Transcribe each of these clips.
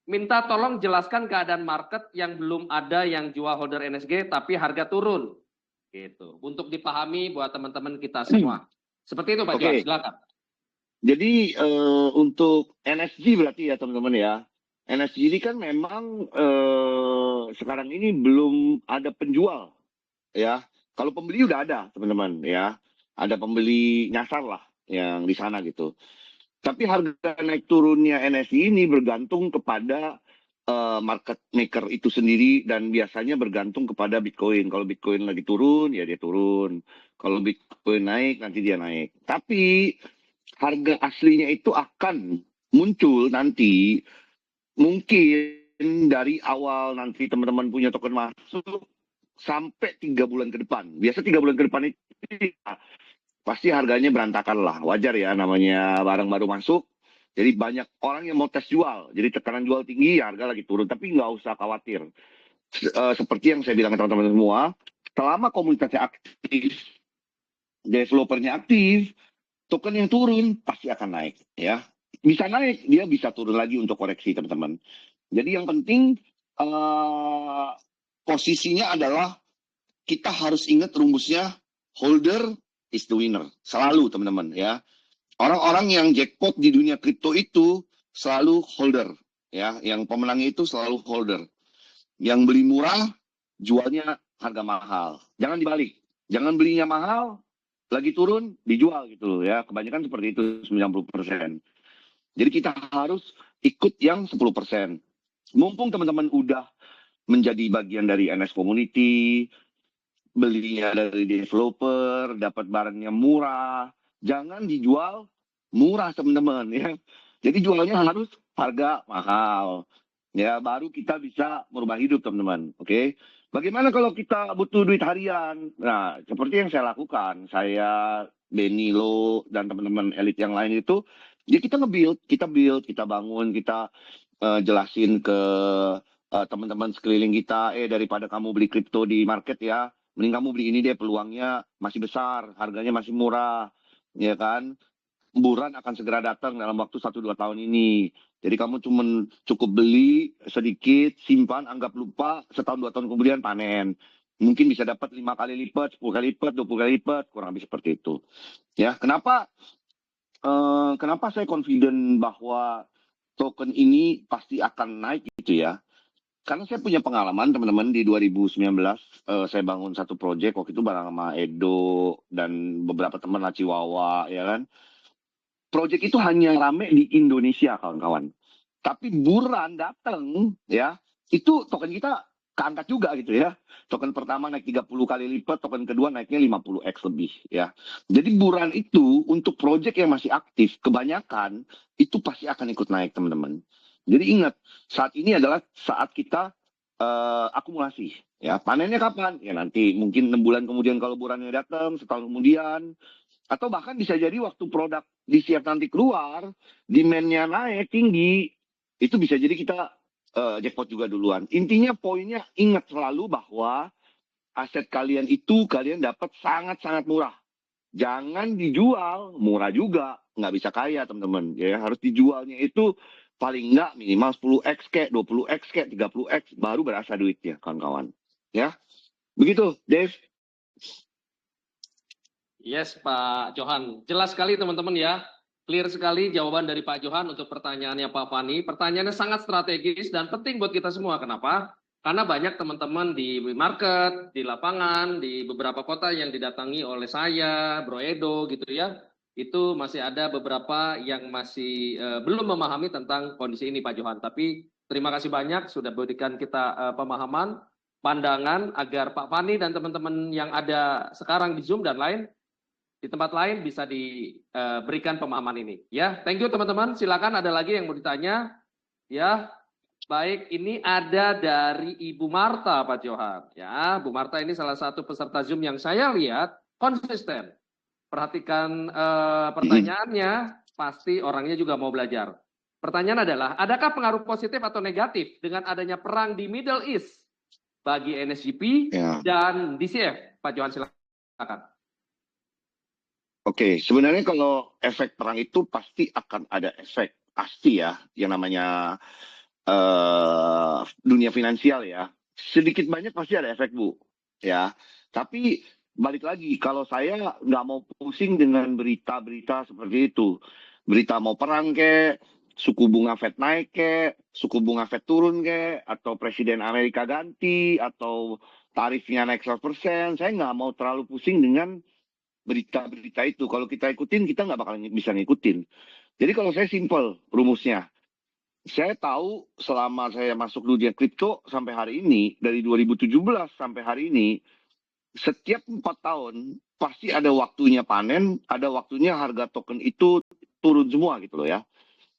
minta tolong jelaskan keadaan market yang belum ada yang jual holder NSG tapi harga turun. Gitu. Untuk dipahami buat teman-teman kita semua. Seperti itu Pak Johan, silakan. Jadi untuk NSG berarti ya teman-teman ya. NSG ini kan memang sekarang ini belum ada penjual ya. Kalau pembeli udah ada teman-teman ya. Ada pembeli nyasar lah yang di sana gitu. Tapi harga naik turunnya NSG ini bergantung kepada market maker itu sendiri dan biasanya bergantung kepada Bitcoin. Kalau Bitcoin lagi turun ya dia turun. Kalau Bitcoin naik nanti dia naik. Tapi harga aslinya itu akan muncul nanti mungkin dari awal nanti teman-teman punya token masuk sampai 3 bulan ke depan. Biasa 3 bulan ke depan itu pasti harganya berantakan lah. Wajar ya, namanya barang baru masuk. Jadi banyak orang yang mau tes jual. Jadi tekanan jual tinggi, harga lagi turun. Tapi nggak usah khawatir. Seperti yang saya bilang ke teman-teman semua, selama komunitasnya aktif, developernya aktif, token yang turun pasti akan naik ya. Bisa naik, dia bisa turun lagi untuk koreksi teman-teman. Jadi yang penting posisinya adalah kita harus ingat rumusnya holder is the winner. Selalu teman-teman ya. Orang-orang yang jackpot di dunia kripto itu selalu holder ya. Yang pemenangnya itu selalu holder. Yang beli murah, jualnya harga mahal. Jangan dibalik. Jangan belinya mahal, lagi turun, dijual gitu loh ya. Kebanyakan seperti itu 90%. Jadi kita harus ikut yang 10%. Mumpung teman-teman udah menjadi bagian dari NS Community, belinya dari developer, dapat barangnya murah, jangan dijual murah teman-teman ya. Jadi jualnya harus harga mahal. Ya, baru kita bisa merubah hidup teman-teman. Oke. Bagaimana kalau kita butuh duit harian? Nah, seperti yang saya lakukan, saya, Benny, Lo, dan teman-teman elit yang lain itu, ya kita nge-build, kita bangun, kita jelasin ke teman-teman sekeliling kita, daripada kamu beli kripto di market ya, mending kamu beli ini deh, peluangnya masih besar, harganya masih murah, ya kan? Buran akan segera datang dalam waktu 1-2 tahun ini. Jadi kamu cukup beli sedikit, simpan, anggap lupa, setahun 2 tahun kemudian panen. Mungkin bisa dapat 5 kali lipat, 10 kali lipat, 20 kali lipat, kurang lebih seperti itu. Ya, kenapa saya confident bahwa token ini pasti akan naik gitu ya? Karena saya punya pengalaman teman-teman di 2019 saya bangun satu proyek waktu itu bareng sama Edo dan beberapa teman lah Chihuahua ya kan. Proyek itu hanya rame di Indonesia kawan-kawan. Tapi bulan datang ya, itu token kita keangkat juga gitu ya. Token pertama naik 30 kali lipat, token kedua naiknya 50x lebih ya. Jadi bulan itu untuk proyek yang masih aktif, kebanyakan itu pasti akan ikut naik teman-teman. Jadi ingat, saat ini adalah saat kita akumulasi ya. Panennya kapan? Ya nanti mungkin 6 bulan kemudian kalau bulannya datang, setahun kemudian, atau bahkan bisa jadi waktu produk disiap nanti keluar, demand-nya naik tinggi, itu bisa jadi kita jackpot juga duluan. Intinya poinnya ingat selalu bahwa aset kalian itu kalian dapat sangat-sangat murah. Jangan dijual murah juga, nggak bisa kaya teman-teman. Ya harus dijualnya itu paling nggak minimal 10x kayak 20x kayak 30x baru berasa duitnya kawan-kawan. Ya, begitu, Dave. Yes, Pak Johan. Jelas sekali teman-teman ya. Clear sekali jawaban dari Pak Johan untuk pertanyaannya Pak Fani. Pertanyaannya sangat strategis dan penting buat kita semua. Kenapa? Karena banyak teman-teman di market, di lapangan, di beberapa kota yang didatangi oleh saya, Bro Edo gitu ya. Itu masih ada beberapa yang masih belum memahami tentang kondisi ini Pak Johan. Tapi terima kasih banyak sudah berikan kita pemahaman, pandangan agar Pak Fani dan teman-teman yang ada sekarang di Zoom dan lain di tempat lain bisa diberikan pemahaman ini. Ya, thank you teman-teman. Silakan ada lagi yang mau ditanya. Ya, baik. Ini ada dari Ibu Marta, Pak Johan. Ya, Bu Marta ini salah satu peserta Zoom yang saya lihat konsisten. Perhatikan pertanyaannya, pasti orangnya juga mau belajar. Pertanyaan adalah, adakah pengaruh positif atau negatif dengan adanya perang di Middle East bagi NSGP dan DCF? Pak Johan, silakan. Oke, sebenarnya kalau efek perang itu pasti akan ada efek, pasti ya, yang namanya dunia finansial ya. Sedikit banyak pasti ada efek, Bu. Ya. Tapi balik lagi, kalau saya nggak mau pusing dengan berita-berita seperti itu. Berita mau perang kek, suku bunga Fed naik kek, suku bunga Fed turun kek, atau Presiden Amerika ganti, atau tarifnya naik 100%. Saya nggak mau terlalu pusing dengan berita-berita itu. Kalau kita ikutin, kita nggak bakal bisa ngikutin. Jadi kalau saya simple rumusnya. Saya tahu selama saya masuk dunia kripto sampai hari ini, dari 2017 sampai hari ini, setiap 4 tahun pasti ada waktunya panen, ada waktunya harga token itu turun semua gitu loh ya.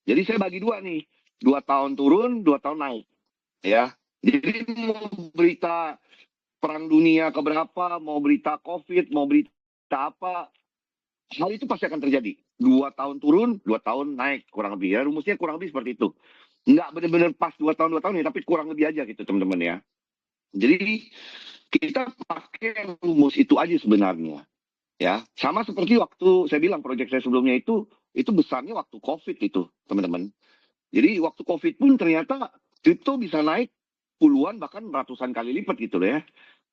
Jadi saya bagi dua nih, 2 tahun turun, 2 tahun naik ya. Jadi mau berita perang dunia keberapa, mau berita COVID, mau berita apa, hal itu pasti akan terjadi. 2 tahun turun, 2 tahun naik kurang lebih ya. Rumusnya kurang lebih seperti itu. Nggak benar-benar pas 2 tahun ya, tapi kurang lebih aja gitu teman-teman ya. Jadi kita pakai rumus itu aja sebenarnya ya. Sama seperti waktu saya bilang proyek saya sebelumnya itu besarnya waktu COVID itu teman-teman. Jadi waktu COVID pun ternyata kripto bisa naik puluhan bahkan ratusan kali lipat gitu loh ya.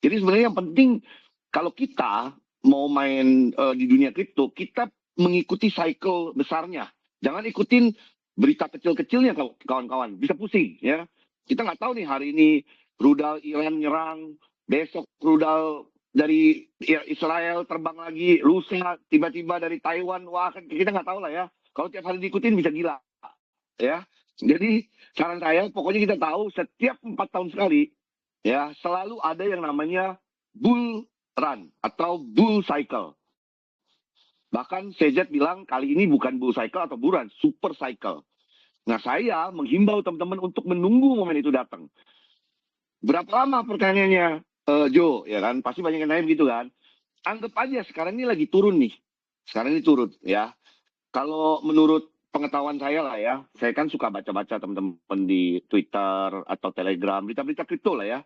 Jadi sebenarnya yang penting kalau kita mau main di dunia kripto, kita mengikuti cycle besarnya. Jangan ikutin berita kecil-kecilnya kawan-kawan, bisa pusing ya. Kita nggak tahu nih hari ini rudal Iran nyerang, besok rudal dari Israel terbang lagi, lusa tiba-tiba dari Taiwan, wah kita nggak tahu lah ya. Kalau tiap hari diikutin bisa gila ya. Jadi saran saya pokoknya kita tahu setiap 4 tahun sekali ya selalu ada yang namanya bull run atau bull cycle. Bahkan CZ bilang kali ini bukan bull cycle atau bull run, super cycle. Nah saya menghimbau teman-teman untuk menunggu momen itu datang. Berapa lama pertanyaannya Joe ya kan? Pasti banyak yang nanya begitu kan? Anggap aja sekarang ini lagi turun nih. Sekarang ini turun ya. Kalau menurut pengetahuan saya lah ya, saya kan suka baca-baca teman-teman di Twitter atau Telegram, berita-berita kripto lah ya,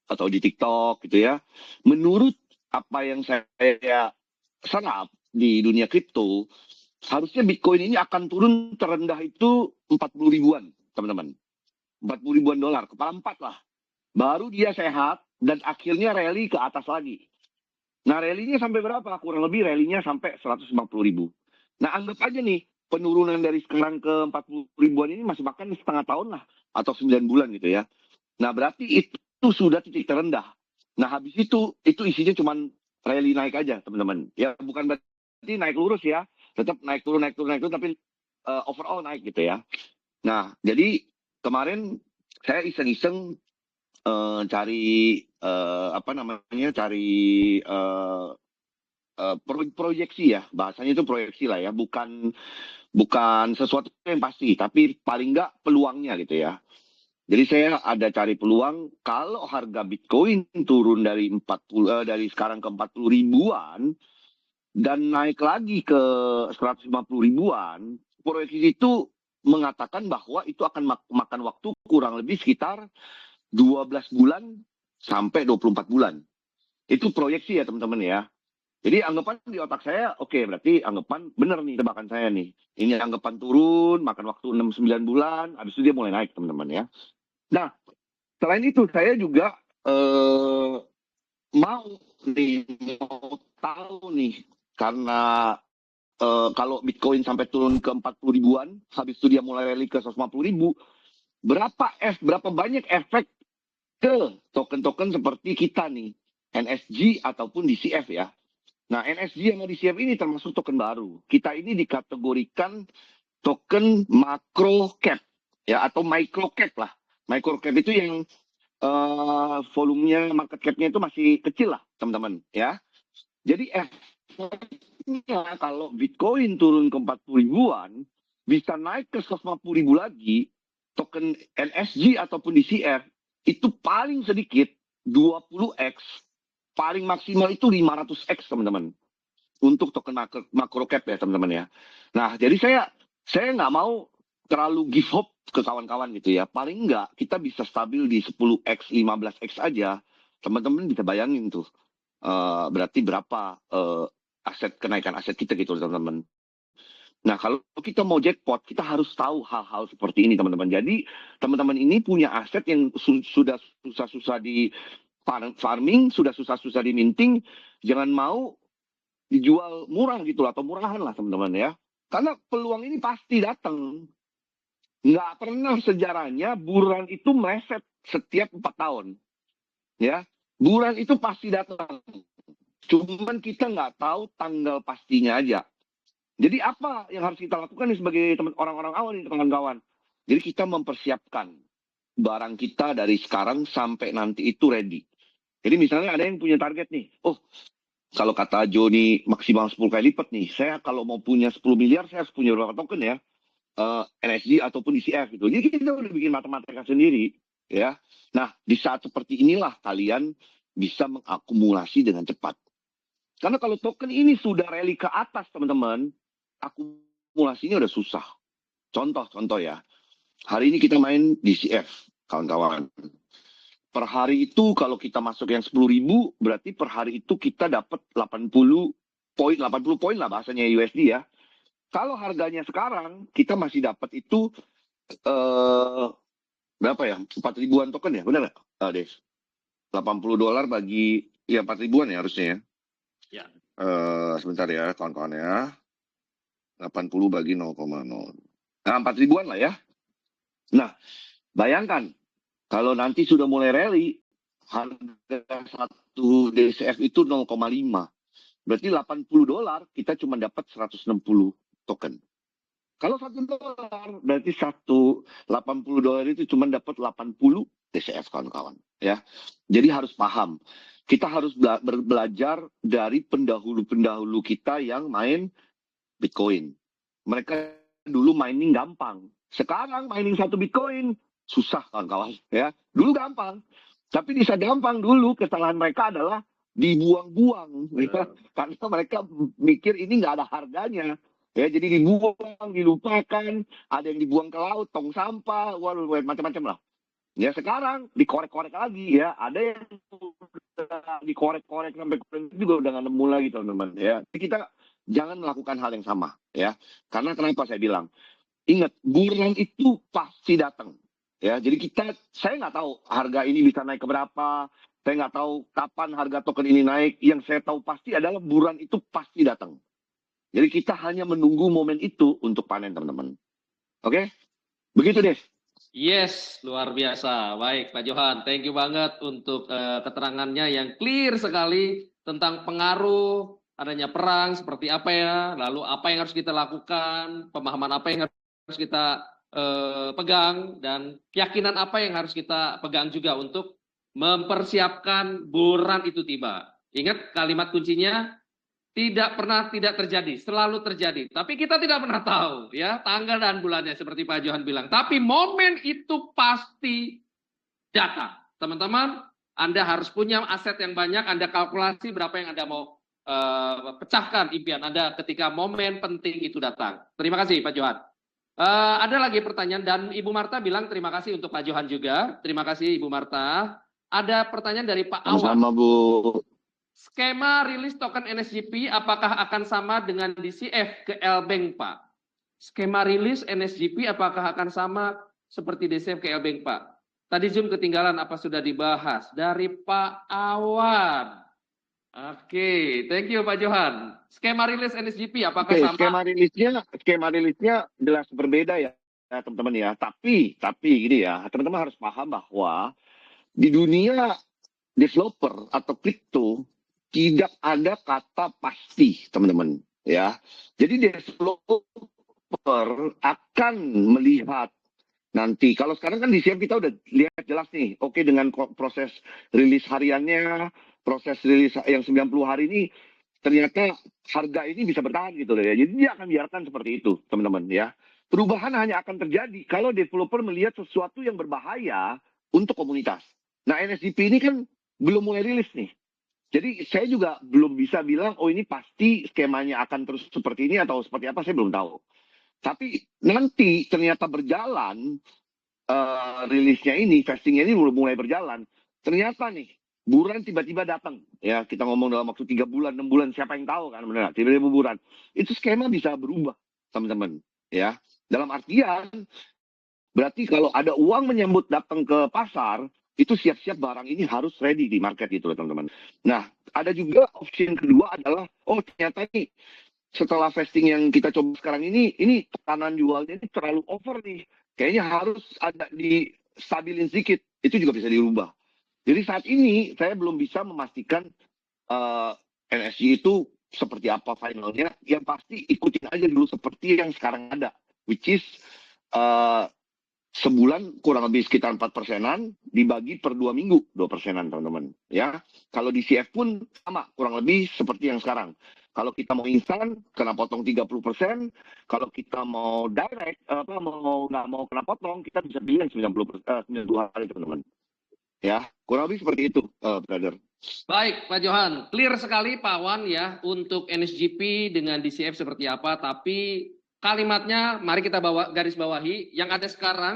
atau di TikTok gitu ya. Menurut apa yang saya serap di dunia kripto, harusnya Bitcoin ini akan turun terendah itu 40 ribuan, teman-teman. 40 ribuan dolar, kepala 4 lah. Baru dia sehat dan akhirnya rally ke atas lagi. Nah, rally-nya sampai berapa? Kurang lebih rally-nya sampai 150 ribu. Nah, anggap aja nih, penurunan dari sekarang ke 40 ribuan ini masih makan setengah tahun lah, atau 9 bulan gitu ya. Nah, berarti itu sudah titik terendah. Nah, habis itu isinya cuma rally naik aja, teman-teman. Ya, bukan berarti naik lurus ya. Tetap naik turun, tapi overall naik gitu ya. Nah, jadi kemarin saya iseng-iseng cari proyeksi ya, bahasanya itu proyeksi lah ya, bukan sesuatu yang pasti, tapi paling nggak peluangnya gitu ya. Jadi saya ada cari peluang kalau harga Bitcoin turun dari dari sekarang ke 40 ribuan dan naik lagi ke 150 ribuan, proyeksi itu mengatakan bahwa itu akan makan waktu kurang lebih sekitar 12 bulan sampai 24 bulan. Itu proyeksi ya teman-teman ya. Jadi anggapan di otak saya, oke, berarti anggapan benar nih tebakan saya nih. Ini anggapan turun, makan waktu 6-9 bulan, habis itu dia mulai naik teman-teman ya. Nah, selain itu saya juga mau tahu nih, karena kalau Bitcoin sampai turun ke 40 ribuan, habis itu dia mulai rally ke 150 ribu, berapa banyak efek ke token-token seperti kita nih, NSG ataupun DCF ya. Nah, NSG sama DCF ini termasuk token baru. Kita ini dikategorikan token macro cap ya, atau micro cap lah. Micro cap itu yang volumenya, market cap-nya itu masih kecil lah, teman-teman ya. Jadi efeknya kalau Bitcoin turun ke 40 ribuan, bisa naik ke 150 ribu lagi, token NSG ataupun DCF itu paling sedikit 20x, paling maksimal itu 500x teman-teman. Untuk token macro cap ya teman-teman ya. Nah, jadi saya nggak mau terlalu give hope ke kawan-kawan gitu ya. Paling nggak kita bisa stabil di 10x, 15x aja. Teman-teman bisa bayangin tuh. Berarti berapa kenaikan aset kita gitu teman-teman. Nah, kalau kita mau jackpot, kita harus tahu hal-hal seperti ini, teman-teman. Jadi, teman-teman ini punya aset yang sudah susah-susah di farming, sudah susah-susah di minting, jangan mau dijual murah gitu atau murahan lah, teman-teman ya. Karena peluang ini pasti datang. Nggak pernah sejarahnya buruan itu meleset setiap 4 tahun. Ya, buruan itu pasti datang. Cuman kita nggak tahu tanggal pastinya aja. Jadi apa yang harus kita lakukan nih sebagai teman orang-orang awal nih, kawan-kawan? Jadi kita mempersiapkan barang kita dari sekarang sampai nanti itu ready. Jadi misalnya ada yang punya target nih, oh kalau kata Joni maksimal 10 kali lipat nih, saya kalau mau punya 10 miliar, saya harus punya berapa token ya, NSG ataupun DCF gitu. Jadi kita udah bikin matematika sendiri, ya. Nah, di saat seperti inilah kalian bisa mengakumulasi dengan cepat. Karena kalau token ini sudah rally ke atas, teman-teman, akumulasinya udah susah. Contoh ya, hari ini kita main DCF, kawan-kawan. Per hari itu kalau kita masuk yang 10.000, berarti per hari itu kita dapat 80 poin lah bahasanya USD ya. Kalau harganya sekarang kita masih dapat itu berapa ya? 4 ribuan token ya, benar nggak, Des? $80 bagi ya 4 ribuan ya harusnya ya. Ya. Sebentar ya kawan-kawan ya. 80 bagi 0,0. Nah, 4 ribuan lah ya. Nah, bayangkan kalau nanti sudah mulai rally, harga satu DCF itu 0,5. Berarti $80 kita cuma dapat 160 token. Kalau $1 berarti $80 itu cuma dapat 80 DCF, kawan-kawan. Ya, jadi harus paham. Kita harus belajar dari pendahulu-pendahulu kita yang main Bitcoin. Mereka dulu mining gampang. Sekarang mining 1 Bitcoin susah, kawan-kawan. Ya, dulu gampang. Tapi bisa gampang dulu, kesalahan mereka adalah dibuang-buang. Ya. Karena mereka mikir ini nggak ada harganya. Ya, jadi dibuang, dilupakan, ada yang dibuang ke laut, tong sampah, waduh, macam-macam lah. Ya, sekarang dikorek-korek lagi ya, ada yang dikorek-korek sampai juga udah nggak nemu lagi, teman-teman ya. Jadi kita jangan melakukan hal yang sama ya. Karena kenapa saya bilang? Ingat, bulan itu pasti datang. Ya, jadi saya nggak tahu harga ini bisa naik ke berapa, saya nggak tahu kapan harga token ini naik. Yang saya tahu pasti adalah bulan itu pasti datang. Jadi kita hanya menunggu momen itu untuk panen, teman-teman. Oke? Begitu, Des. Yes, luar biasa. Baik, Pak Johan. Thank you banget untuk keterangannya yang clear sekali tentang pengaruh adanya perang seperti apa ya, lalu apa yang harus kita lakukan, pemahaman apa yang harus kita pegang, dan keyakinan apa yang harus kita pegang juga untuk mempersiapkan bulan itu tiba. Ingat kalimat kuncinya, tidak pernah tidak terjadi, selalu terjadi. Tapi kita tidak pernah tahu ya tanggal dan bulannya seperti Pak Johan bilang. Tapi momen itu pasti datang. Teman-teman, Anda harus punya aset yang banyak, Anda kalkulasi berapa yang Anda mau pecahkan impian Anda ketika momen penting itu datang. Terima kasih Pak Johan. Ada lagi pertanyaan, dan Ibu Marta bilang terima kasih untuk Pak Johan juga. Terima kasih Ibu Marta. Ada pertanyaan dari Pak Awan. Sama-sama, Bu. Skema rilis token NSGP apakah akan sama dengan DCF ke L-Bank, Pak? Skema rilis NSGP apakah akan sama seperti DCF ke L-Bank, Pak? Tadi Zoom ketinggalan, apa sudah dibahas? Dari Pak Awan. Oke, thank you Pak Johan. Skema rilis NSGP apakah sama? Skema rilisnya jelas berbeda ya, teman-teman ya. Tapi gini ya, teman-teman harus paham bahwa di dunia developer atau kripto tidak ada kata pasti, teman-teman ya. Jadi developer akan melihat nanti. Kalau sekarang kan di siap kita udah lihat jelas nih, oke, dengan proses rilis hariannya, proses rilis yang 90 hari ini, ternyata harga ini bisa bertahan gitu ya. Jadi dia akan biarkan seperti itu, teman-teman ya. Perubahan hanya akan terjadi kalau developer melihat sesuatu yang berbahaya untuk komunitas. Nah, NSGP ini kan belum mulai rilis nih. Jadi saya juga belum bisa bilang, oh ini pasti skemanya akan terus seperti ini atau seperti apa, saya belum tahu. Tapi nanti ternyata berjalan, rilisnya ini, vestingnya ini belum mulai berjalan. Ternyata nih, bulan tiba-tiba datang. Ya, kita ngomong dalam waktu 3 bulan, 6 bulan, siapa yang tahu kan, benar? Tiba-tiba bulan. Itu skema bisa berubah. teman-teman. Ya, dalam artian berarti kalau ada uang menyambut datang ke pasar, itu siap-siap barang ini harus ready di market gitu loh teman-teman. Nah, ada juga option kedua adalah, oh ternyata nih setelah vesting yang kita coba sekarang ini tekanan jualnya ini terlalu over nih. Kayaknya harus ada di stabilin sedikit. Itu juga bisa dirubah. Jadi saat ini saya belum bisa memastikan NSG itu seperti apa finalnya. Yang pasti ikutin aja dulu seperti yang sekarang ada, which is sebulan kurang lebih sekitar 4%-an dibagi per 2 minggu 2%-an teman-teman. Ya, kalau di CF pun sama kurang lebih seperti yang sekarang. Kalau kita mau instan kena potong 30%, kalau kita mau direct nggak mau kena potong, kita bisa pilih yang 92 hari teman-teman. Ya, kurang lebih seperti itu, brother. Baik, Pak Johan. Clear sekali Pak Wan ya untuk NSGP dengan DCF seperti apa, tapi kalimatnya mari kita garis bawahi. Yang ada sekarang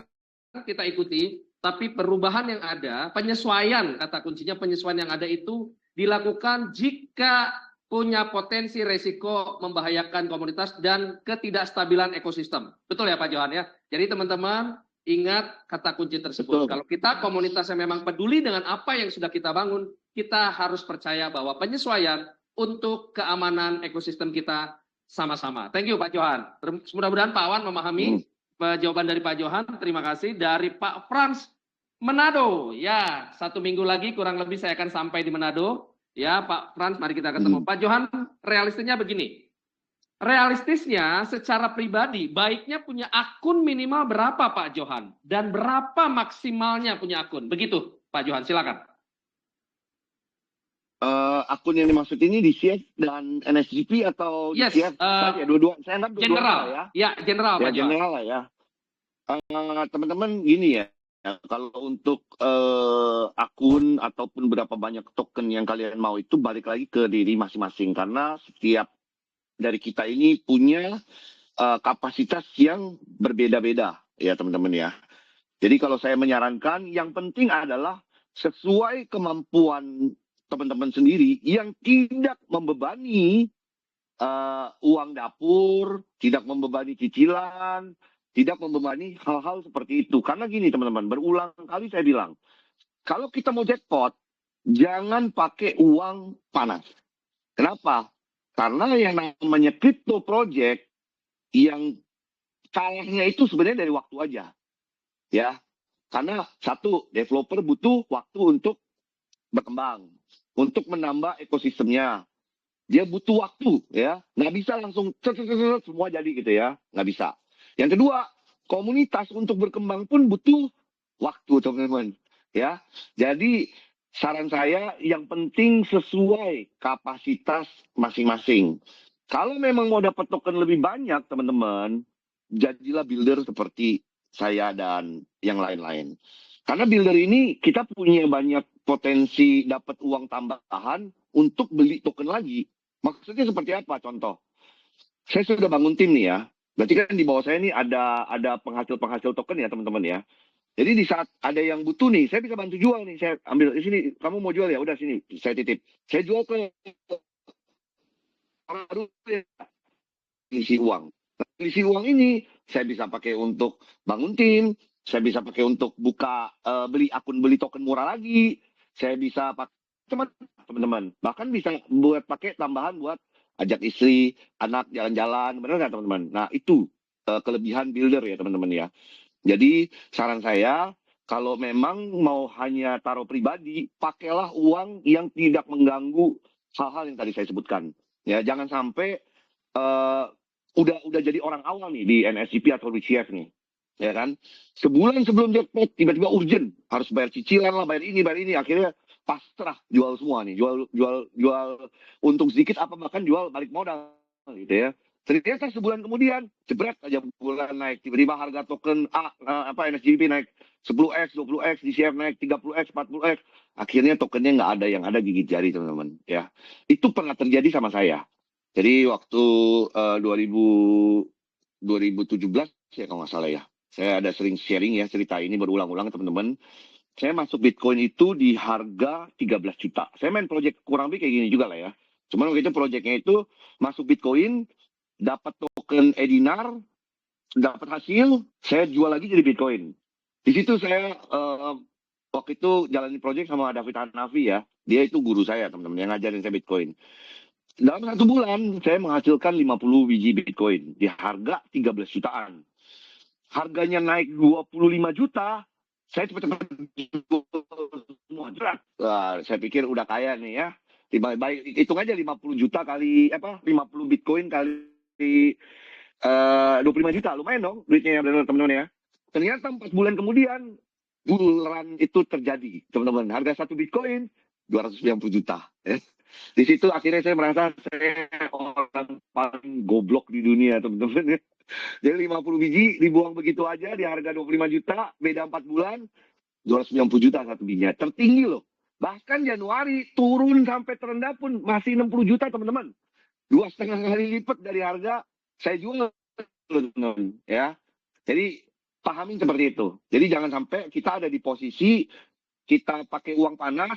kita ikuti, tapi perubahan yang ada, penyesuaian, kata kuncinya penyesuaian yang ada itu dilakukan jika punya potensi resiko membahayakan komunitas dan ketidakstabilan ekosistem. Betul ya Pak Johan ya? Jadi teman-teman ingat kata kunci tersebut. Betul. Kalau kita komunitas yang memang peduli dengan apa yang sudah kita bangun, kita harus percaya bahwa penyesuaian untuk keamanan ekosistem kita sama-sama. Thank you Pak Johan. Mudah-mudahan Pak Wan memahami jawaban dari Pak Johan. Terima kasih. Dari Pak Frans, Manado. Ya, 1 minggu lagi kurang lebih saya akan sampai di Manado. Ya Pak Frans, mari kita ketemu. Pak Johan, realistisnya begini. Realistisnya secara pribadi, baiknya punya akun minimal berapa Pak Johan? Dan berapa maksimalnya punya akun? Begitu Pak Johan, silakan. Akun yang dimaksud ini di CF dan NSGP atau Yes, di CF saja dua-dua. Saya anggap dua-dua general ya. Ya, general Ya Pak Johan. general lah ya. Teman-teman gini ya, kalau untuk akun ataupun berapa banyak token yang kalian mau itu balik lagi ke diri masing-masing, karena setiap dari kita ini punya kapasitas yang berbeda-beda ya teman-teman ya. Jadi kalau saya menyarankan yang penting adalah sesuai kemampuan teman-teman sendiri yang tidak membebani uang dapur, tidak membebani cicilan, tidak membebani hal-hal seperti itu. Karena gini teman-teman, berulang kali saya bilang, kalau kita mau jackpot, jangan pakai uang panas. Kenapa? Karena yang namanya crypto project, yang salahnya itu sebenarnya dari waktu aja. Ya, karena satu, developer butuh waktu untuk berkembang, untuk menambah ekosistemnya. Dia butuh waktu, ya, nggak bisa langsung semua jadi gitu ya, nggak bisa. Yang kedua, komunitas untuk berkembang pun butuh waktu teman-teman, ya. Jadi saran saya yang penting sesuai kapasitas masing-masing. Kalau memang mau dapat token lebih banyak teman-teman, jadilah builder seperti saya dan yang lain-lain. Karena builder ini kita punya banyak potensi dapat uang tambahan untuk beli token lagi. Maksudnya seperti apa? Contoh, saya sudah bangun tim nih ya. Berarti kan di bawah saya ini ada penghasil token ya teman-teman ya. Jadi di saat ada yang butuh nih, saya bisa bantu jual nih. Saya ambil di sini, kamu mau jual ya, udah sini, saya titip. Saya jual ke orang baru ya, isi uang. Isi uang ini saya bisa pakai untuk bangun tim, saya bisa pakai untuk buka beli token murah lagi, saya bisa pakai teman-teman, bahkan bisa buat pakai tambahan buat ajak istri, anak jalan-jalan, benar nggak teman-teman? Nah itu kelebihan builder ya teman-teman ya. Jadi saran saya kalau memang mau hanya taruh pribadi, pakailah uang yang tidak mengganggu hal-hal yang tadi saya sebutkan. Ya jangan sampai udah jadi orang awal nih di NSGP atau di CF nih, ya kan? Sebulan sebelum jackpot tiba-tiba urgent harus bayar cicilan lah, bayar ini, akhirnya pasrah jual semua nih, jual untung sedikit apa bahkan jual balik modal gitu ya. Ternyata sebulan kemudian jebret aja bulan naik, tiba-tiba harga token NSGP naik 10x, 20x, di CF naik 30x, 40x, akhirnya tokennya nggak ada, yang ada gigit jari teman-teman ya. Itu pernah terjadi sama saya. Jadi waktu 2017 ya kalau nggak salah ya, saya ada sering sharing ya cerita ini berulang-ulang teman-teman. Saya masuk Bitcoin itu di harga 13 juta. Saya main project kurang lebih kayak gini juga lah ya. Cuman waktu itu projectnya itu masuk Bitcoin, dapat token token Edinar, dapat hasil, saya jual lagi jadi Bitcoin. Di situ saya waktu itu jalani project sama David Hanafi ya. Dia itu guru saya, teman-teman, yang ngajarin saya Bitcoin. Dalam 1 bulan, saya menghasilkan 50 biji Bitcoin di harga 13 jutaan. Harganya naik 25 juta, saya cepat-cepat semua. Wah, saya pikir udah kaya nih ya. Baik, hitung aja 50 juta kali 50 Bitcoin kali 25 juta, lumayan dong duitnya ya teman-teman ya. Ternyata 4 bulan kemudian bulan itu terjadi, teman-teman. Harga satu Bitcoin 290 juta. Ya. Di situ akhirnya saya merasa saya orang paling goblok di dunia, teman-teman. Jadi 50 biji dibuang begitu aja di harga 25 juta, beda 4 bulan, 290 juta satu bijinya. Tertinggi loh. Bahkan Januari turun sampai terendah pun masih 60 juta, teman-teman. 2,5 kali lipat dari harga saya jual, teman-teman. Ya. Jadi pahamin seperti itu. Jadi jangan sampai kita ada di posisi kita pakai uang panas,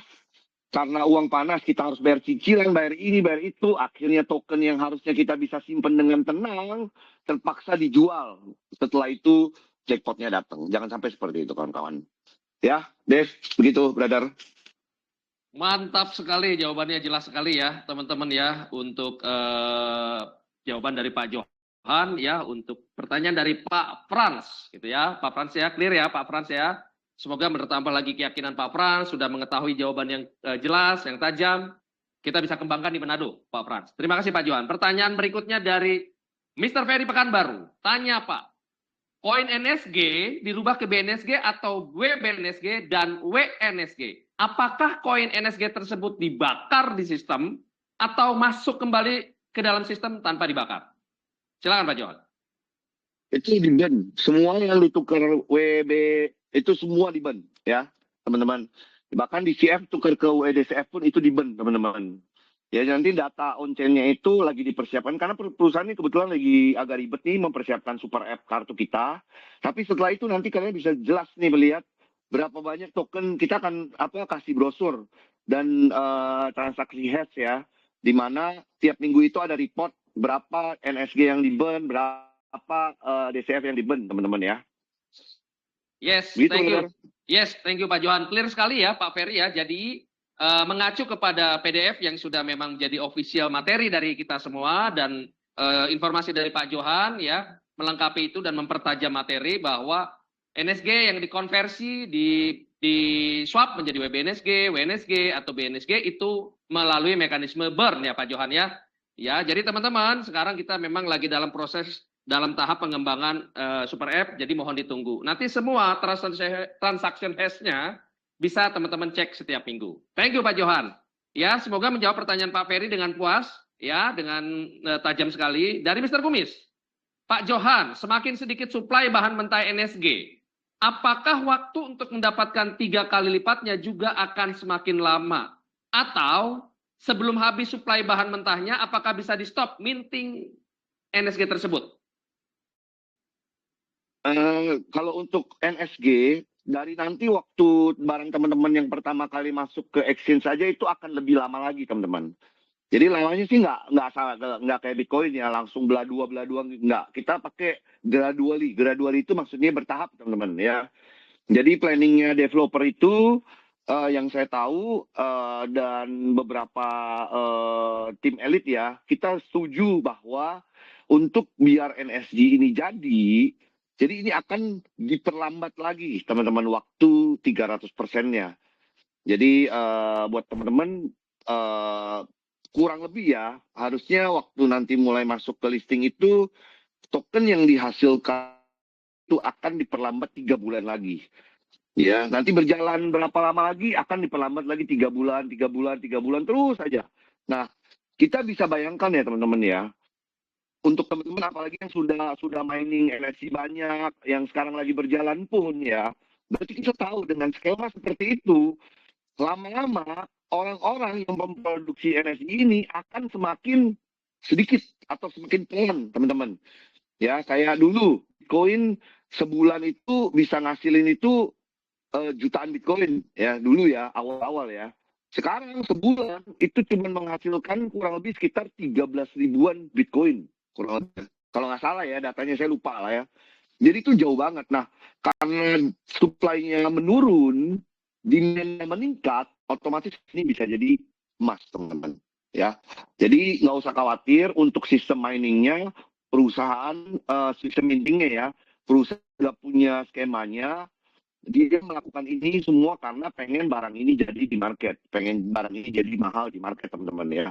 karena uang panas kita harus bayar cicilan, bayar ini, bayar itu, akhirnya token yang harusnya kita bisa simpen dengan tenang, terpaksa dijual. Setelah itu jackpotnya datang. Jangan sampai seperti itu, kawan-kawan. Ya, Dev, begitu, brother. Mantap sekali, jawabannya jelas sekali ya, teman-teman ya, untuk jawaban dari Pak Johan ya, untuk pertanyaan dari Pak Frans, gitu ya. Pak Frans ya, clear ya, Pak Frans ya. Semoga bertambah lagi keyakinan Pak Frans, sudah mengetahui jawaban yang jelas, yang tajam. Kita bisa kembangkan di Manado, Pak Frans. Terima kasih Pak Johan. Pertanyaan berikutnya dari Mr. Ferry Pekanbaru. Tanya Pak, koin NSG dirubah ke BNSG atau WBNSG dan WNSG? Apakah koin NSG tersebut dibakar di sistem atau masuk kembali ke dalam sistem tanpa dibakar? Silakan Pak Johan. Itu di-ban. Semua yang ditukar WB itu semua di-ban ya, teman-teman. Bahkan di CF tukar ke WDCF pun itu di-ban, teman-teman. Ya nanti data on-chain-nya itu lagi dipersiapkan karena perusahaan ini kebetulan lagi agak ribet nih mempersiapkan super app kartu kita. Tapi setelah itu nanti kalian bisa jelas nih melihat berapa banyak token. Kita akan kasih brosur dan transaksi hash ya, di mana tiap minggu itu ada report berapa NSG yang di-ban, berapa DCF yang di-ban, teman-teman ya. Yes, Gitu, thank you. benar. Yes, thank you Pak Johan. Clear sekali ya Pak Ferry ya. Jadi mengacu kepada PDF yang sudah memang jadi official materi dari kita semua dan informasi dari Pak Johan ya, melengkapi itu dan mempertajam materi bahwa NSG yang dikonversi di swap menjadi WBNSG, WNSG atau BNSG itu melalui mekanisme burn ya Pak Johan ya. Ya, jadi teman-teman sekarang kita memang lagi dalam proses dalam tahap pengembangan super app, jadi mohon ditunggu. Nanti semua transaction hash-nya bisa teman-teman cek setiap minggu. Thank you Pak Johan. Ya, semoga menjawab pertanyaan Pak Ferry dengan puas, ya, dengan tajam sekali. Dari Mr. Kumis, Pak Johan, semakin sedikit suplai bahan mentah NSG, apakah waktu untuk mendapatkan 3 kali lipatnya juga akan semakin lama? Atau sebelum habis suplai bahan mentahnya, apakah bisa di stop minting NSG tersebut? Kalau untuk NSG, dari nanti waktu barang teman-teman yang pertama kali masuk ke exchange saja itu akan lebih lama lagi, teman-teman. Jadi lamanya sih nggak kayak Bitcoin ya, langsung belah dua nggak. Kita pakai gradually. Gradually itu maksudnya bertahap, teman-teman ya. Jadi planningnya developer itu yang saya tahu dan beberapa tim elit ya, kita setuju bahwa untuk biar NSG ini jadi ini akan diperlambat lagi, teman-teman, waktu 300%-nya. Jadi buat teman-teman kurang lebih ya, harusnya waktu nanti mulai masuk ke listing itu, token yang dihasilkan itu akan diperlambat 3 bulan lagi. Ya, nanti berjalan berapa lama lagi akan diperlambat lagi 3 bulan, 3 bulan, 3 bulan terus saja. Nah, kita bisa bayangkan ya teman-teman ya, untuk teman-teman apalagi yang sudah mining energi banyak, yang sekarang lagi berjalan pun ya, berarti kita tahu dengan skema seperti itu, lama-lama orang-orang yang memproduksi energi ini akan semakin sedikit atau semakin pelan, teman-teman. Ya, kayak dulu Bitcoin sebulan itu bisa ngasilin itu jutaan Bitcoin ya, dulu ya, awal-awal ya. Sekarang sebulan itu cuma menghasilkan kurang lebih sekitar 13 ribuan Bitcoin kurang lebih. Kalau nggak salah ya, datanya saya lupa lah ya. Jadi itu jauh banget. Nah, karena supply-nya menurun, demand-nya meningkat, otomatis ini bisa jadi emas, teman-teman. Ya, jadi nggak usah khawatir untuk sistem miningnya, perusahaan sistem mintingnya ya, perusahaan sudah punya skemanya, dia melakukan ini semua karena pengen barang ini jadi di market, pengen barang ini jadi mahal di market, teman-teman ya.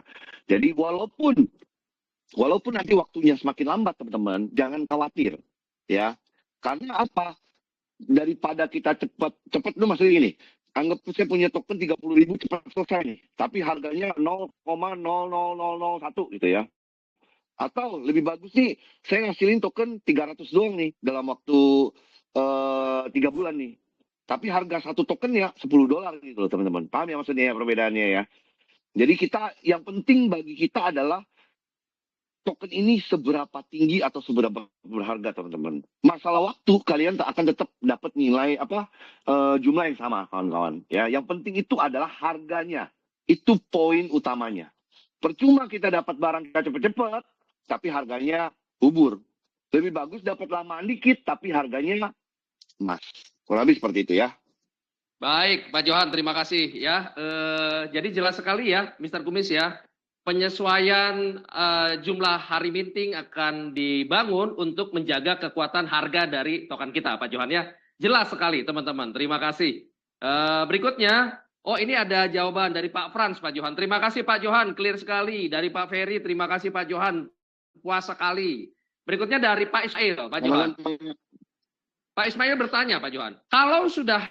Jadi walaupun nanti waktunya semakin lambat, teman-teman, jangan khawatir ya. Karena apa? Daripada kita cepat itu maksudnya gini, anggap saya punya token 30.000 cepat selesai nih, tapi harganya 0,00001 gitu ya. Atau lebih bagus nih, saya ngasilin token 300 doang nih dalam waktu 3 bulan nih. Tapi harga satu token ya $10 gitu loh, teman-teman. Paham ya maksudnya ya, perbedaannya ya. Jadi yang penting bagi kita adalah token ini seberapa tinggi atau seberapa berharga, teman-teman. Masalah waktu, kalian akan tetap dapat nilai jumlah yang sama, kawan-kawan. Ya, yang penting itu adalah harganya. Itu poin utamanya. Percuma kita dapat barang kita cepat-cepat, tapi harganya bubur. Lebih bagus dapat lamaan dikit, tapi harganya emas. Kurang lebih seperti itu ya. Baik, Pak Johan, terima kasih ya. Jadi jelas sekali ya, Mr. Kumis ya. Penyesuaian jumlah hari minting akan dibangun untuk menjaga kekuatan harga dari token kita, Pak Johan ya. Jelas sekali, teman-teman. Terima kasih. Berikutnya, oh ini ada jawaban dari Pak Frans, Pak Johan. Terima kasih, Pak Johan. Clear sekali. Dari Pak Ferry, terima kasih, Pak Johan. Puas sekali. Berikutnya dari Pak Ismail, Pak Johan. Pak Ismail bertanya, Pak Johan. Kalau sudah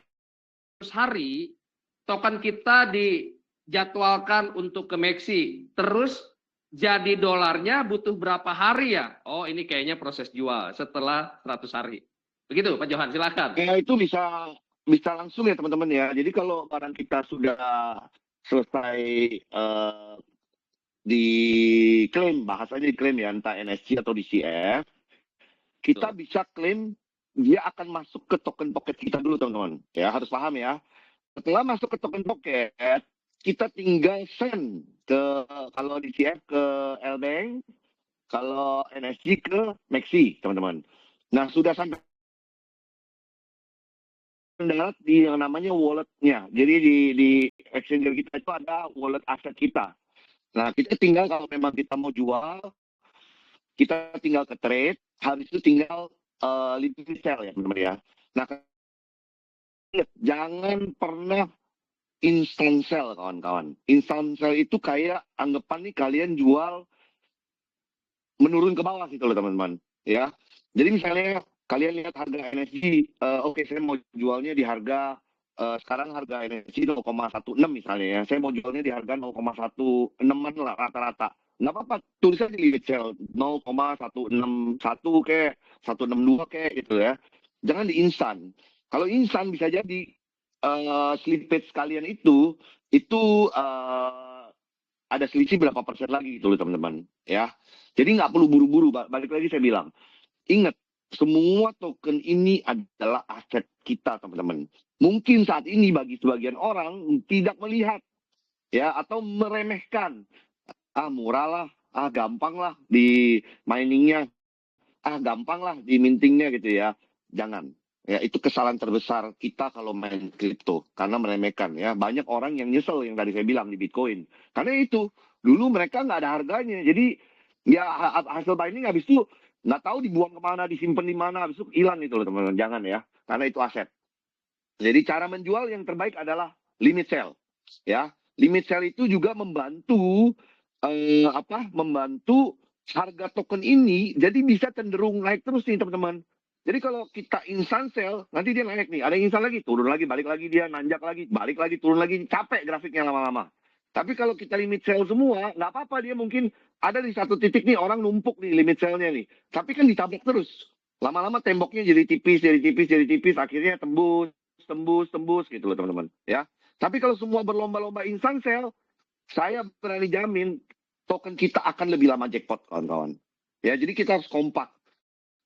hari, token kita dijadwalkan untuk ke Meksi, terus jadi dolarnya butuh berapa hari ya? Oh, ini kayaknya proses jual setelah 100 hari. Begitu, Pak Johan, silakan. Ya, itu bisa langsung ya, teman-teman ya. Jadi kalau barang kita sudah selesai diklaim, bahasanya diklaim ya, entah NSC atau DCF, kita bisa klaim dia akan masuk ke token pocket kita dulu, teman-teman. Ya, harus paham ya. Setelah masuk ke token pocket, kita tinggal send kalau DCF ke L-Bank, kalau NSG ke Maxi, teman-teman. Nah, sudah sampai mendarat di yang namanya walletnya. Jadi di exchanger kita itu ada wallet aset kita. Nah, kita tinggal kalau memang kita mau jual, kita tinggal ke trade, habis itu tinggal limit sell ya, teman-teman ya. Nah, jangan pernah instant sell, kawan-kawan. Instant sell itu kayak anggapan nih kalian jual menurun ke bawah gitu loh, teman-teman. Ya, jadi misalnya kalian lihat harga energi, oke, saya mau jualnya di harga sekarang harga energi 0,16 misalnya ya. Saya mau jualnya di harga 0,16-an lah rata-rata. Nggak apa-apa, tulisan di limit sell 0,161 kayak 162 kayak gitu ya. Jangan di instan. Kalau instan bisa jadi slippage kalian itu ada selisih berapa persen lagi gitu loh, teman-teman ya. Jadi nggak perlu buru-buru. Balik lagi saya bilang, ingat, semua token ini adalah aset kita, teman-teman. Mungkin saat ini bagi sebagian orang tidak melihat ya, atau meremehkan. Murah lah, gampang lah di miningnya, gampang lah di mintingnya gitu ya. Jangan. Ya, itu kesalahan terbesar kita kalau main kripto, karena meremehkan ya. Banyak orang yang nyesel yang tadi saya bilang di Bitcoin. Karena itu, dulu mereka nggak ada harganya. Jadi ya hasil mining habis itu nggak tahu dibuang kemana, disimpan di mana, habis itu hilang itu loh, teman-teman. Jangan ya, karena itu aset. Jadi cara menjual yang terbaik adalah limit sell. Ya, limit sell itu juga membantu membantu harga token ini jadi bisa cenderung naik terus nih, teman-teman. Jadi kalau kita instant sell, nanti dia naik nih, ada yang instant lagi, turun lagi, balik lagi dia nanjak lagi, balik lagi, turun lagi, capek grafiknya lama-lama. Tapi kalau kita limit sell semua, nggak apa-apa, dia mungkin ada di satu titik nih orang numpuk nih limit sell-nya nih. Tapi kan ditabrak terus. Lama-lama temboknya jadi tipis, jadi tipis, jadi tipis, akhirnya tembus gitu loh, teman-teman. Ya. Tapi kalau semua berlomba-lomba instant sell, saya berani jamin token kita akan lebih lama jackpot, kawan-kawan. Ya, jadi kita harus kompak.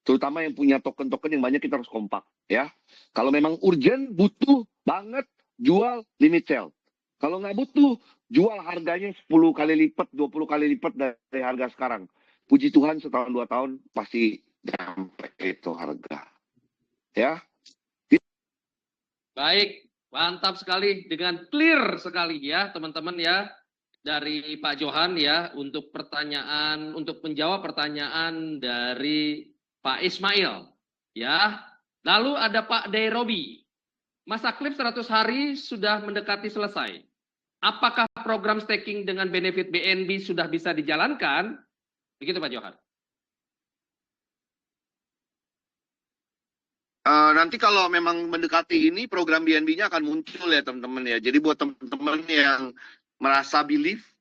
Terutama yang punya token-token yang banyak, kita harus kompak. Ya, kalau memang urgent, butuh banget, jual limit sell. Kalau nggak butuh, jual harganya 10 kali lipat, 20 kali lipat dari harga sekarang. puji Tuhan setahun 2 tahun pasti sampai itu harga. Ya. Baik, mantap sekali dengan clear sekali ya teman-teman ya dari Pak Johan ya untuk pertanyaan, untuk menjawab pertanyaan dari Pak Ismail ya. Lalu ada Pak Derobi. Masa klip 100 hari sudah mendekati selesai. Apakah program staking dengan benefit BNB sudah bisa dijalankan? Begitu Pak Johan. Nanti kalau memang mendekati ini program BNB-nya akan muncul ya teman-teman ya. Jadi buat teman-teman yang merasa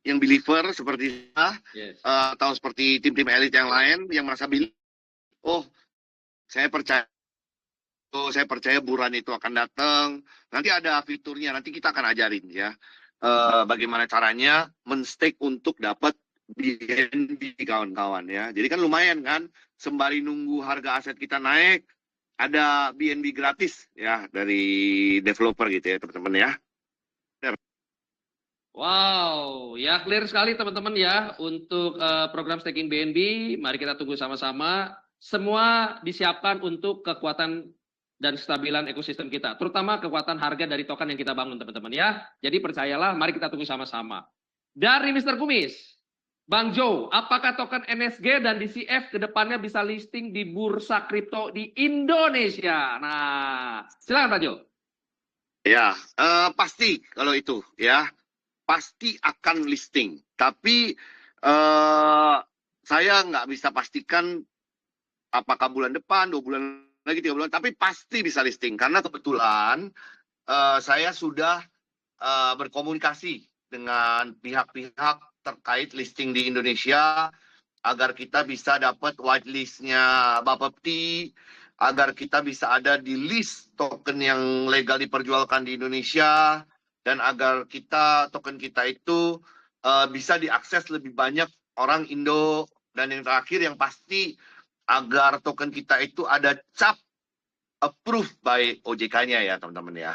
yang believer seperti saya, Yes. atau seperti tim-tim elit yang lain yang merasa oh saya percaya bulan itu akan datang. Nanti ada fiturnya, nanti kita akan ajarin ya bagaimana caranya men-stake untuk dapat BNB kawan-kawan ya. Jadi kan lumayan kan, sembari nunggu harga aset kita naik, ada BNB gratis ya dari developer gitu ya teman-teman ya. Wow, ya clear sekali teman-teman ya untuk program staking BNB. Mari kita tunggu sama-sama. Semua disiapkan untuk kekuatan dan kestabilan ekosistem kita, terutama kekuatan harga dari token yang kita bangun teman-teman ya. Jadi percayalah, mari kita tunggu sama-sama. Dari Mr. Kumis, Bang Joe, apakah token NSG dan DCF kedepannya bisa listing di bursa kripto di Indonesia? Nah, silakan Pak Joe. Ya, pasti kalau itu ya, pasti akan listing. Tapi saya nggak bisa pastikan apakah bulan depan, 2 bulan lagi, 3 bulan, tapi pasti bisa listing. Karena kebetulan saya sudah berkomunikasi dengan pihak-pihak terkait listing di Indonesia agar kita bisa dapat whitelist-nya Bapepti, agar kita bisa ada di list token yang legal diperjualkan di Indonesia, dan agar token kita itu bisa diakses lebih banyak orang Indo, dan yang terakhir yang pasti agar token kita itu ada cap approved by OJK-nya ya teman-teman ya.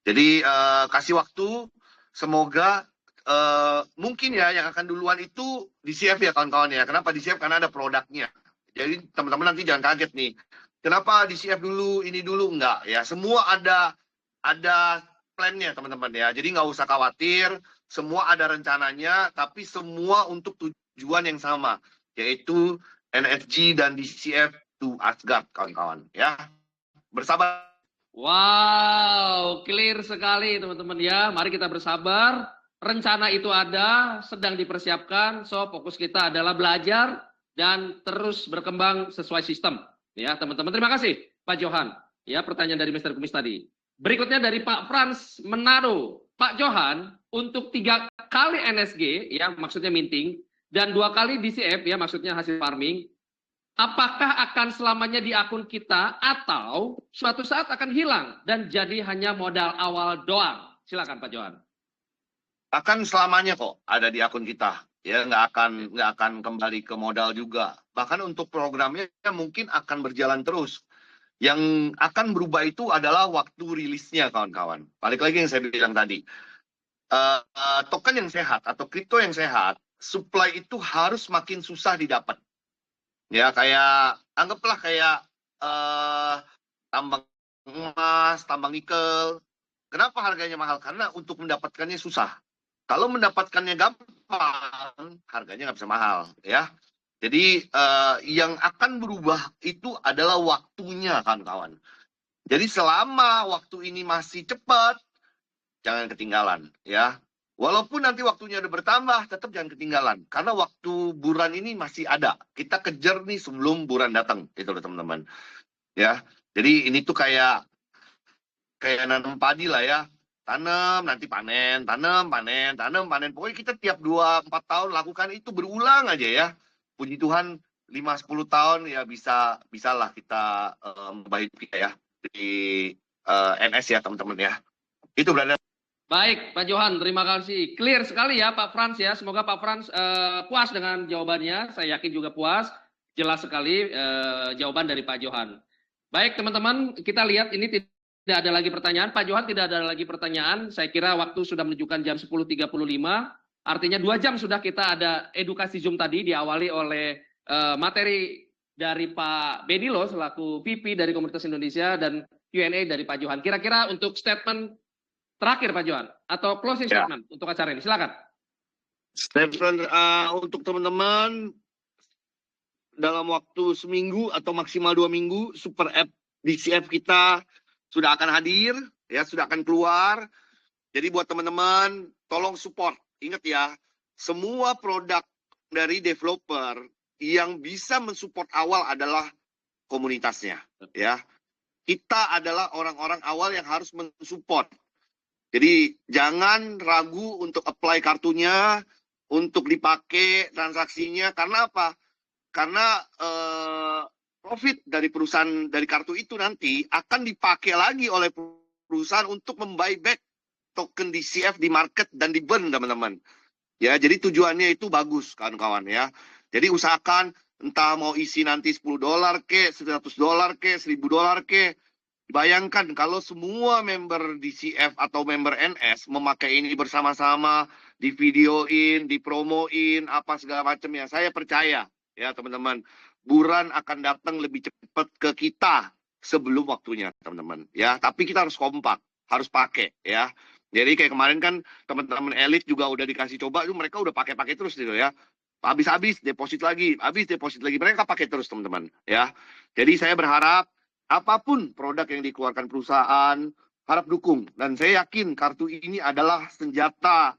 Jadi kasih waktu, semoga mungkin ya yang akan duluan itu DCF ya kawan-kawan ya. Kenapa DCF? Karena ada produknya. Jadi teman-teman nanti jangan kaget nih. Kenapa DCF dulu, ini dulu? Enggak ya. Semua ada plan-nya teman-teman ya. Jadi nggak usah khawatir. Semua ada rencananya, tapi semua untuk tujuan yang sama, yaitu NFG dan DCF to Asgard kawan-kawan ya. Bersabar. Wow, clear sekali teman-teman ya. Mari kita bersabar. Rencana itu ada, sedang dipersiapkan. So, fokus kita adalah belajar dan terus berkembang sesuai sistem. Ya, teman-teman. Terima kasih, Pak Johan. Ya, pertanyaan dari Mr. Kumis tadi. Berikutnya dari Pak Frans Menado. Pak Johan, untuk 3 kali NSG, ya maksudnya minting, dan 2 kali DCF, ya maksudnya hasil farming, apakah akan selamanya di akun kita atau suatu saat akan hilang dan jadi hanya modal awal doang? Silakan Pak Johan. Akan selamanya kok ada di akun kita ya, nggak akan kembali ke modal juga. Bahkan untuk programnya mungkin akan berjalan terus. Yang akan berubah itu adalah waktu rilisnya kawan-kawan. Balik lagi yang saya bilang tadi, token yang sehat atau kripto yang sehat, supply itu harus makin susah didapat. Ya kayak anggaplah kayak tambang emas, tambang nikel. Kenapa harganya mahal? Karena untuk mendapatkannya susah. Kalau mendapatkannya gampang, harganya nggak bisa mahal, ya. Jadi yang akan berubah itu adalah waktunya, kawan-kawan. Jadi selama waktu ini masih cepat, jangan ketinggalan, ya. Walaupun nanti waktunya udah bertambah, tetap jangan ketinggalan. Karena waktu bulan ini masih ada. Kita kejar nih sebelum bulan datang, itu loh teman-teman. Ya, jadi ini tuh kayak nanam padi lah ya. Tanam, nanti panen, tanam, panen, tanam, panen. Pokoknya kita tiap 2-4 tahun lakukan itu berulang aja ya. Puji Tuhan 5-10 tahun ya bisalah kita membaik kita ya di NS ya teman-teman ya. Itu berada. Baik Pak Johan, terima kasih. Clear sekali ya Pak Frans ya. Semoga Pak Frans puas dengan jawabannya. Saya yakin juga puas. Jelas sekali jawaban dari Pak Johan. Baik teman-teman, kita lihat ini tidak ada lagi pertanyaan. Pak Johan tidak ada lagi pertanyaan. Saya kira waktu sudah menunjukkan jam 10.35. Artinya 2 jam sudah kita ada edukasi Zoom tadi diawali oleh materi dari Pak Benilo selaku VP dari Komunitas Indonesia dan Q&A dari Pak Johan. Kira-kira untuk statement terakhir Pak Johan atau closing statement untuk acara ini, silakan. Statement untuk teman-teman dalam waktu seminggu atau maksimal 2 minggu, Super App DCF kita sudah akan hadir, ya sudah akan keluar. Jadi buat teman-teman, tolong support. Ingat ya, semua produk dari developer yang bisa mensupport awal adalah komunitasnya, ya. Kita adalah orang-orang awal yang harus mensupport. Jadi jangan ragu untuk apply kartunya, untuk dipakai transaksinya. Karena apa? Karena profit dari perusahaan dari kartu itu nanti akan dipakai lagi oleh perusahaan untuk membuyback token DCF di market dan di burn, teman-teman. Ya, jadi tujuannya itu bagus, kawan-kawan ya. Jadi usahakan entah mau isi nanti $10 ke, $100 ke, $1000 ke. Bayangkan kalau semua member DCF atau member NS memakai ini bersama-sama, di videoin, dipromoin, apa segala macam ya. Saya percaya ya teman-teman, buran akan datang lebih cepat ke kita sebelum waktunya, teman-teman. Ya, tapi kita harus kompak, harus pakai ya. Jadi kayak kemarin kan teman-teman elit juga udah dikasih coba, tuh mereka udah pakai-pakai terus gitu ya. Habis-habis deposit lagi, habis deposit lagi. Mereka pakai terus teman-teman ya. Jadi saya berharap apapun produk yang dikeluarkan perusahaan, harap dukung. Dan saya yakin kartu ini adalah senjata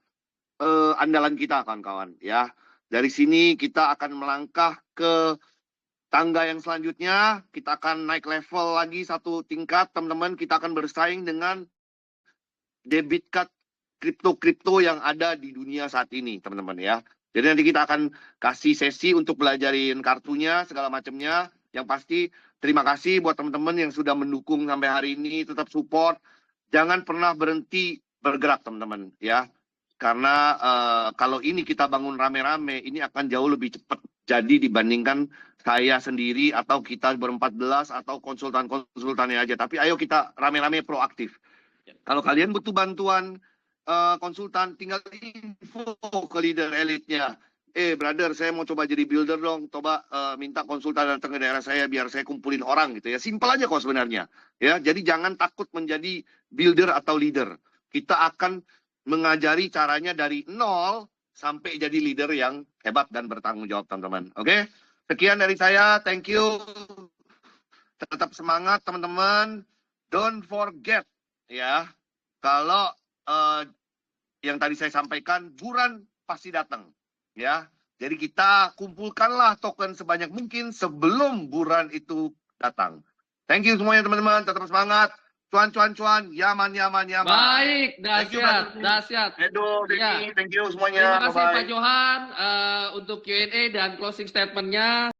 andalan kita kawan-kawan ya. Dari sini kita akan melangkah ke tangga yang selanjutnya. Kita akan naik level lagi satu tingkat teman-teman. Kita akan bersaing dengan debit card kripto-kripto yang ada di dunia saat ini teman-teman ya. Jadi nanti kita akan kasih sesi untuk belajarin kartunya segala macamnya. Yang pasti terima kasih buat teman-teman yang sudah mendukung sampai hari ini, tetap support. Jangan pernah berhenti bergerak teman-teman ya. Karena kalau ini kita bangun rame-rame, ini akan jauh lebih cepat jadi dibandingkan saya sendiri atau kita ber-14 atau konsultan-konsultannya aja. Tapi ayo kita rame-rame proaktif. Kalau kalian butuh bantuan konsultan, tinggal info ke leader elitnya. Brother, saya mau coba jadi builder dong. Coba minta konsultan datang ke daerah saya biar saya kumpulin orang gitu ya. Simpel aja kok sebenarnya. Ya, jadi jangan takut menjadi builder atau leader. Kita akan mengajari caranya dari nol sampai jadi leader yang hebat dan bertanggung jawab, teman-teman. Oke? Sekian dari saya. Thank you. Tetap semangat, teman-teman. Don't forget ya. Kalau yang tadi saya sampaikan, buran pasti datang. Ya, jadi kita kumpulkanlah token sebanyak mungkin sebelum bulan itu datang. Thank you semuanya teman-teman, tetap semangat. Cuan, yaman. Baik, dahsyat. Edo, Ya. thank you semuanya. Terima kasih Bye-bye. Pak Johan untuk Q&A dan closing statement-nya.